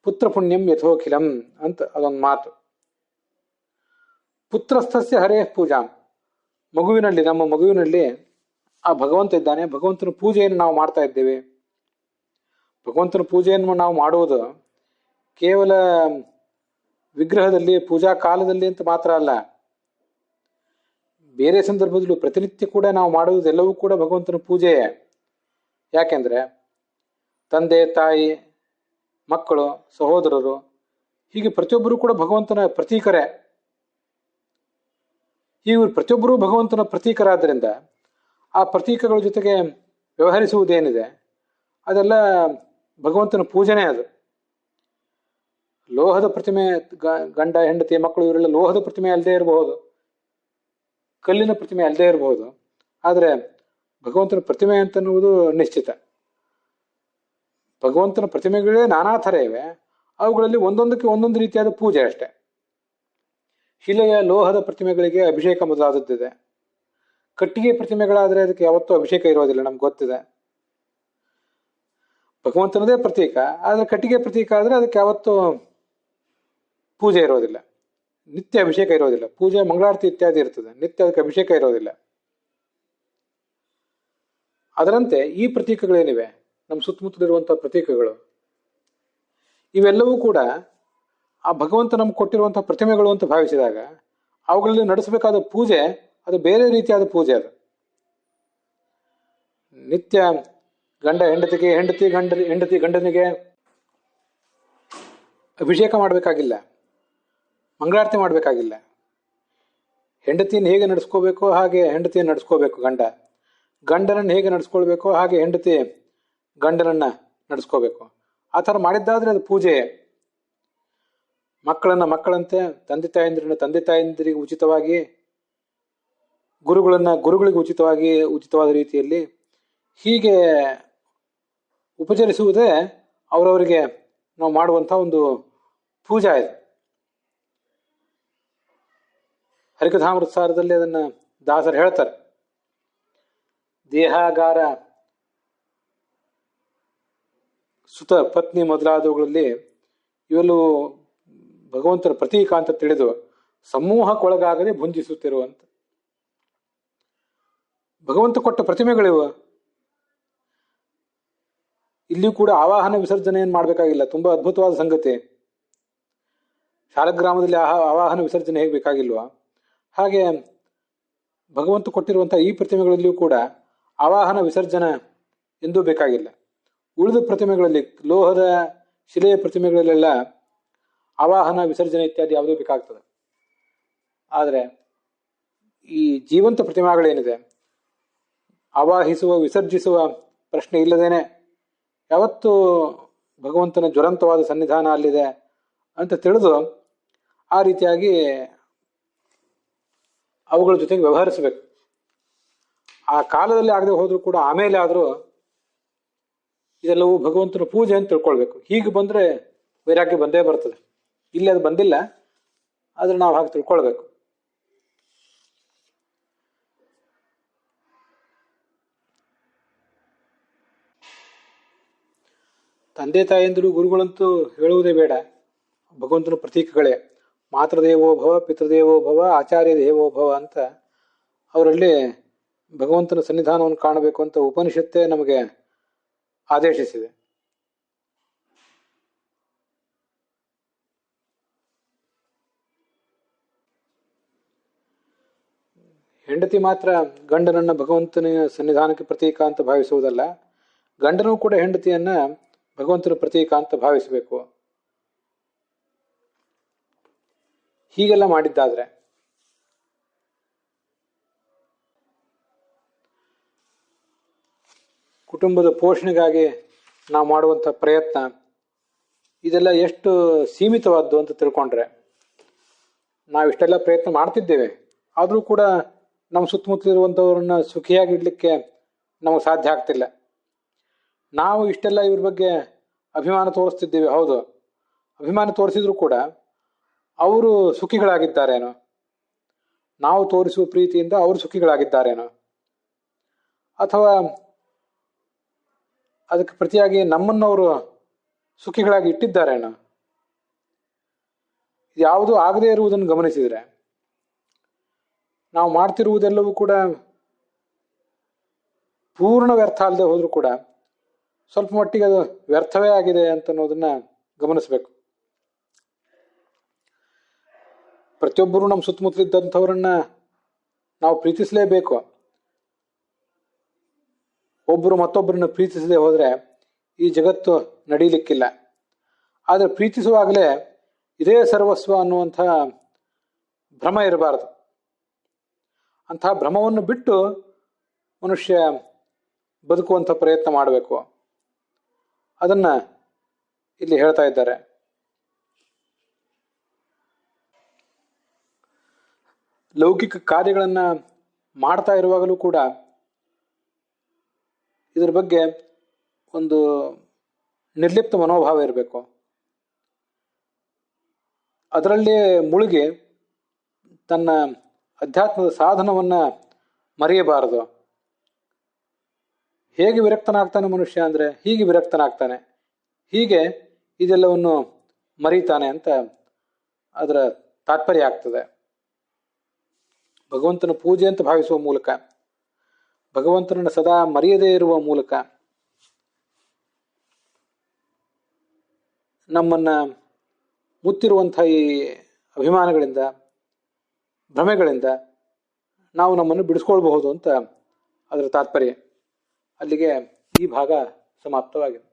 ಪುತ್ರ ಪುಣ್ಯಂ ಯಥೋಖಿಲಂ ಅಂತ ಅದೊಂದು ಮಾತು. ಪುತ್ರಸ್ಥಸ್ಯ ಹರೇ ಪೂಜಾಂ, ಮಗುವಿನಲ್ಲಿ, ನಮ್ಮ ಮಗುವಿನಲ್ಲಿ ಆ ಭಗವಂತ ಇದ್ದಾನೆ. ಭಗವಂತನ ಪೂಜೆಯನ್ನು ನಾವು ಮಾಡ್ತಾ ಇದ್ದೇವೆ. ಭಗವಂತನ ಪೂಜೆಯನ್ನು ನಾವು ಮಾಡುವುದು ಕೇವಲ ವಿಗ್ರಹದಲ್ಲಿ ಪೂಜಾ ಕಾಲದಲ್ಲಿ ಅಂತ ಮಾತ್ರ ಅಲ್ಲ, ಬೇರೆ ಸಂದರ್ಭದಲ್ಲೂ ಪ್ರತಿನಿತ್ಯ ಕೂಡ ನಾವು ಮಾಡುವುದೆಲ್ಲವೂ ಕೂಡ ಭಗವಂತನ ಪೂಜೆಯೇ. ಯಾಕೆಂದ್ರೆ ತಂದೆ, ತಾಯಿ, ಮಕ್ಕಳು, ಸಹೋದರರು, ಹೀಗೆ ಪ್ರತಿಯೊಬ್ಬರೂ ಕೂಡ ಭಗವಂತನ ಪ್ರತೀಕರೇ. ಇವರು ಪ್ರತಿಯೊಬ್ಬರೂ ಭಗವಂತನ ಪ್ರತೀಕರಾದ್ದರಿಂದ ಆ ಪ್ರತೀಕಗಳ ಜೊತೆಗೆ ವ್ಯವಹರಿಸುವುದೇನಿದೆ ಅದೆಲ್ಲ ಭಗವಂತನ ಪೂಜೆನೇ. ಅದು ಲೋಹದ ಪ್ರತಿಮೆ, ಗಂಡ ಹೆಂಡತಿ ಮಕ್ಕಳು ಇವರೆಲ್ಲ ಲೋಹದ ಪ್ರತಿಮೆ ಅಲ್ಲದೆ ಇರಬಹುದು, ಕಲ್ಲಿನ ಪ್ರತಿಮೆ ಅಲ್ಲದೆ ಇರಬಹುದು, ಆದರೆ ಭಗವಂತನ ಪ್ರತಿಮೆ ಅಂತನ್ನುವುದು ನಿಶ್ಚಿತ. ಭಗವಂತನ ಪ್ರತಿಮೆಗಳೇ ನಾನಾ ಥರ ಇವೆ, ಅವುಗಳಲ್ಲಿ ಒಂದೊಂದಕ್ಕೆ ಒಂದೊಂದು ರೀತಿಯಾದ ಪೂಜೆ ಅಷ್ಟೆ. ಶಿಲೆಯ, ಲೋಹದ ಪ್ರತಿಮೆಗಳಿಗೆ ಅಭಿಷೇಕ ಮೊದಲಾದದ್ದಿದೆ. ಕಟ್ಟಿಗೆ ಪ್ರತಿಮೆಗಳಾದರೆ ಅದಕ್ಕೆ ಯಾವತ್ತೂ ಅಭಿಷೇಕ ಇರೋದಿಲ್ಲ, ನಮ್ಗೆ ಗೊತ್ತಿದೆ. ಭಗವಂತನದೇ ಪ್ರತೀಕ, ಆದರೆ ಕಟ್ಟಿಗೆ ಪ್ರತೀಕ ಆದರೆ ಅದಕ್ಕೆ ಯಾವತ್ತೂ ಪೂಜೆ ಇರೋದಿಲ್ಲ, ನಿತ್ಯ ಅಭಿಷೇಕ ಇರೋದಿಲ್ಲ. ಪೂಜೆ, ಮಂಗಳಾರತಿ ಇತ್ಯಾದಿ ಇರ್ತದೆ, ನಿತ್ಯ ಅದಕ್ಕೆ ಅಭಿಷೇಕ ಇರೋದಿಲ್ಲ. ಅದರಂತೆ ಈ ಪ್ರತೀಕಗಳೇನಿವೆ, ನಮ್ಮ ಸುತ್ತಮುತ್ತಲಿರುವಂತಹ ಪ್ರತೀಕಗಳು, ಇವೆಲ್ಲವೂ ಕೂಡ ಆ ಭಗವಂತ ನಮ್ಗೆ ಕೊಟ್ಟಿರುವಂತಹ ಪ್ರತಿಮೆಗಳು ಅಂತ ಭಾವಿಸಿದಾಗ ಅವುಗಳಲ್ಲಿ ನಡೆಸಬೇಕಾದ ಪೂಜೆ ಅದು ಬೇರೆ ರೀತಿಯಾದ ಪೂಜೆ. ಅದು ನಿತ್ಯ ಗಂಡ ಹೆಂಡತಿಗೆ, ಹೆಂಡತಿ ಗಂಡನಿಗೆ ಅಭಿಷೇಕ ಮಾಡಬೇಕಾಗಿಲ್ಲ, ಮಂಗಳಾರತಿ ಮಾಡಬೇಕಾಗಿಲ್ಲ. ಹೆಂಡತಿಯನ್ನು ಹೇಗೆ ನಡೆಸ್ಕೋಬೇಕೋ ಹಾಗೆ ಹೆಂಡತಿಯನ್ನು ನಡೆಸ್ಕೋಬೇಕು ಗಂಡನನ್ನು ಹೇಗೆ ನಡೆಸ್ಕೊಳ್ಬೇಕೋ ಹಾಗೆ ಹೆಂಡತಿ ಗಂಡನನ್ನ ನಡೆಸ್ಕೋಬೇಕು. ಆ ಥರ ಮಾಡಿದ್ದಾದ್ರೆ ಅದು ಪೂಜೆ. ಮಕ್ಕಳನ್ನ ಮಕ್ಕಳಂತೆ, ತಂದೆ ತಾಯಂದಿರಿಗೆ ಉಚಿತವಾಗಿ, ಗುರುಗಳಿಗೆ ಉಚಿತವಾದ ರೀತಿಯಲ್ಲಿ ಹೀಗೆ ಉಪಚರಿಸುವುದೇ ಅವರವರಿಗೆ ನಾವು ಮಾಡುವಂತಹ ಒಂದು ಪೂಜಾ ಇದೆ. ಹರಿಕಥಾಮೃತ ಸಾರದಲ್ಲಿ ಅದನ್ನ ದಾಸರು ಹೇಳ್ತಾರೆ. ದೇಹಾಗಾರ, ಸುತ, ಪತ್ನಿ ಮೊದಲಾದವುಗಳಲ್ಲಿ ಇವೆಲ್ಲವೂ ಭಗವಂತನ ಪ್ರತೀಕ ಅಂತ ತಿಳಿದು ಸಮೂಹಕ್ಕೊಳಗಾಗದೆ ಭುಂಜಿಸುತ್ತಿರುವಂತ ಭಗವಂತ ಕೊಟ್ಟ ಪ್ರತಿಮೆಗಳಿವು. ಇಲ್ಲಿಯೂ ಕೂಡ ಆವಾಹನ ವಿಸರ್ಜನೆಯನ್ನು ಮಾಡಬೇಕಾಗಿಲ್ಲ. ತುಂಬಾ ಅದ್ಭುತವಾದ ಸಂಗತಿ. ಶಾಲಗ್ರಾಮದಲ್ಲಿ ಆವಾಹನ ವಿಸರ್ಜನೆ ಹೇಗೆ ಬೇಕಾಗಿಲ್ವಾ, ಹಾಗೆ ಭಗವಂತ ಕೊಟ್ಟಿರುವಂತಹ ಈ ಪ್ರತಿಮೆಗಳಲ್ಲಿಯೂ ಕೂಡ ಆವಾಹನ ವಿಸರ್ಜನೆ ಎಂದೂ ಬೇಕಾಗಿಲ್ಲ. ಉಳಿದ ಪ್ರತಿಮೆಗಳಲ್ಲಿ, ಲೋಹದ, ಶಿಲೆಯ ಪ್ರತಿಮೆಗಳಲ್ಲೆಲ್ಲ ಆವಾಹನ ವಿಸರ್ಜನೆ ಇತ್ಯಾದಿ ಯಾವುದೂ ಬೇಕಾಗ್ತದೆ. ಆದರೆ ಈ ಜೀವಂತ ಪ್ರತಿಮೆಗಳೇನಿದೆ, ಆವಾಹಿಸುವ, ವಿಸರ್ಜಿಸುವ ಪ್ರಶ್ನೆ ಇಲ್ಲದೇನೆ ಯಾವತ್ತೂ ಭಗವಂತನ ಜ್ವಲಂತವಾದ ಸನ್ನಿಧಾನ ಅಲ್ಲಿದೆ ಅಂತ ತಿಳಿದು ಆ ರೀತಿಯಾಗಿ ಅವುಗಳ ಜೊತೆಗೆ ವ್ಯವಹರಿಸಬೇಕು. ಆ ಕಾಲದಲ್ಲಿ ಆಗದೆ ಹೋದ್ರೂ ಕೂಡ ಆಮೇಲೆ ಆದರೂ ಇದೆಲ್ಲವೂ ಭಗವಂತನ ಪೂಜೆ ಅಂತ ತಿಳ್ಕೊಳ್ಬೇಕು. ಹೀಗೆ ಬಂದ್ರೆ ವೈರಾಗ್ಯ ಬಂದೇ ಬರ್ತದೆ. ಇಲ್ಲಿ ಅದು ಬಂದಿಲ್ಲ, ಆದ್ರೆ ನಾವು ಹಾಗೆ ತಿಳ್ಕೊಳ್ಬೇಕು. ತಂದೆ ತಾಯಂದಿರು, ಗುರುಗಳಂತೂ ಹೇಳುವುದೇ ಬೇಡ, ಭಗವಂತನ ಪ್ರತೀಕಗಳೇ. ಮಾತೃದೇವೋ ಭವ, ಪಿತೃದೇವೋ ಭವ, ಆಚಾರ್ಯ ದೇವೋ ಭವ ಅಂತ ಅವರಲ್ಲಿ ಭಗವಂತನ ಸನ್ನಿಧಾನವನ್ನು ಕಾಣಬೇಕು ಅಂತ ಉಪನಿಷತ್ತೇ ನಮಗೆ ಆದೇಶಿಸಿದೆ. ಹೆಂಡತಿ ಮಾತ್ರ ಗಂಡನನ್ನ ಭಗವಂತನ ಸನ್ನಿಧಾನಕ್ಕೆ ಪ್ರತೀಕ ಅಂತ ಭಾವಿಸುವುದಲ್ಲ, ಗಂಡನೂ ಕೂಡ ಹೆಂಡತಿಯನ್ನ ಭಗವಂತನ ಪ್ರತೀಕ ಅಂತ ಭಾವಿಸಬೇಕು. ಹೀಗೆಲ್ಲ ಮಾಡಿದ್ದಾದ್ರೆ ಕುಟುಂಬದ ಪೋಷಣೆಗಾಗಿ ನಾವು ಮಾಡುವಂಥ ಪ್ರಯತ್ನ ಇದೆಲ್ಲ ಎಷ್ಟು ಸೀಮಿತವಾದ್ದು ಅಂತ ತಿಳ್ಕೊಂಡ್ರೆ, ನಾವಿಷ್ಟೆಲ್ಲ ಪ್ರಯತ್ನ ಮಾಡ್ತಿದ್ದೇವೆ, ಆದರೂ ಕೂಡ ನಮ್ಮ ಸುತ್ತಮುತ್ತಲಿರುವಂಥವ್ರನ್ನ ಸುಖಿಯಾಗಿಡ್ಲಿಕ್ಕೆ ನಮಗೆ ಸಾಧ್ಯ ಆಗ್ತಿಲ್ಲ. ನಾವು ಇಷ್ಟೆಲ್ಲ ಇವ್ರ ಬಗ್ಗೆ ಅಭಿಮಾನ ತೋರಿಸ್ತಿದ್ದೇವೆ, ಹೌದು, ಅಭಿಮಾನ ತೋರಿಸಿದ್ರು ಕೂಡ ಅವರು ಸುಖಿಗಳಾಗಿದ್ದಾರೇನೋ, ನಾವು ತೋರಿಸುವ ಪ್ರೀತಿಯಿಂದ ಅವರು ಸುಖಿಗಳಾಗಿದ್ದಾರೇನೋ, ಅಥವಾ ಅದಕ್ಕೆ ಪ್ರತಿಯಾಗಿ ನಮ್ಮನ್ನವರು ಸುಖಿಗಳಾಗಿ ಇಟ್ಟಿದ್ದಾರೇನೋ, ಇದು ಯಾವುದೂ ಆಗದೇ ಇರುವುದನ್ನು ಗಮನಿಸಿದರೆ ನಾವು ಮಾಡ್ತಿರುವುದೆಲ್ಲವೂ ಕೂಡ ಪೂರ್ಣ ವ್ಯರ್ಥ ಅಲ್ಲದೆ ಹೋದರೂ ಕೂಡ ಸ್ವಲ್ಪ ಮಟ್ಟಿಗೆ ಅದು ವ್ಯರ್ಥವೇ ಆಗಿದೆ ಅಂತ ಅನ್ನೋದನ್ನ ಗಮನಿಸಬೇಕು. ಪ್ರತಿಯೊಬ್ಬರು ನಮ್ಮ ಸುತ್ತಮುತ್ತಲಿದ್ದಂಥವ್ರನ್ನ ನಾವು ಪ್ರೀತಿಸಲೇಬೇಕು. ಒಬ್ಬರು ಮತ್ತೊಬ್ಬರನ್ನ ಪ್ರೀತಿಸದೆ ಹೋದರೆ ಈ ಜಗತ್ತು ನಡೀಲಿಕ್ಕಿಲ್ಲ. ಆದರೆ ಪ್ರೀತಿಸುವಾಗಲೇ ಇದೇ ಸರ್ವಸ್ವ ಅನ್ನುವಂಥ ಭ್ರಮ ಇರಬಾರದು. ಅಂತಹ ಭ್ರಮವನ್ನು ಬಿಟ್ಟು ಮನುಷ್ಯ ಬದುಕುವಂಥ ಪ್ರಯತ್ನ ಮಾಡಬೇಕು. ಅದನ್ನ ಇಲ್ಲಿ ಹೇಳ್ತಾ ಇದ್ದಾರೆ. ಲೌಕಿಕ ಕಾರ್ಯಗಳನ್ನ ಮಾಡ್ತಾ ಇರುವಾಗಲೂ ಕೂಡ ಇದರ ಬಗ್ಗೆ ಒಂದು ನಿರ್ಲಿಪ್ತ ಮನೋಭಾವ ಇರಬೇಕು. ಅದರಲ್ಲೇ ಮುಳುಗಿ ತನ್ನ ಅಧ್ಯಾತ್ಮದ ಸಾಧನವನ್ನ ಮರೆಯಬಾರದು. ಹೇಗೆ ವಿರಕ್ತನಾಗ್ತಾನೆ ಮನುಷ್ಯ ಅಂದರೆ ಹೀಗೆ ವಿರಕ್ತನಾಗ್ತಾನೆ, ಹೀಗೆ ಇದೆಲ್ಲವನ್ನು ಮರೀತಾನೆ ಅಂತ ಅದರ ತಾತ್ಪರ್ಯ ಆಗ್ತದೆ. ಭಗವಂತನ ಪೂಜೆ ಅಂತ ಭಾವಿಸುವ ಮೂಲಕ, ಭಗವಂತನನ್ನು ಸದಾ ಮರೆಯದೇ ಇರುವ ಮೂಲಕ ನಮ್ಮನ್ನ ಮುತ್ತಿರುವಂಥ ಈ ಅಭಿಮಾನಗಳಿಂದ, ಭ್ರಮೆಗಳಿಂದ ನಾವು ನಮ್ಮನ್ನು ಬಿಡಿಸ್ಕೊಳ್ಬಹುದು ಅಂತ ಅದರ ತಾತ್ಪರ್ಯ. ಅಲ್ಲಿಗೆ ಈ ಭಾಗ ಸಮಾಪ್ತವಾಗಿದೆ.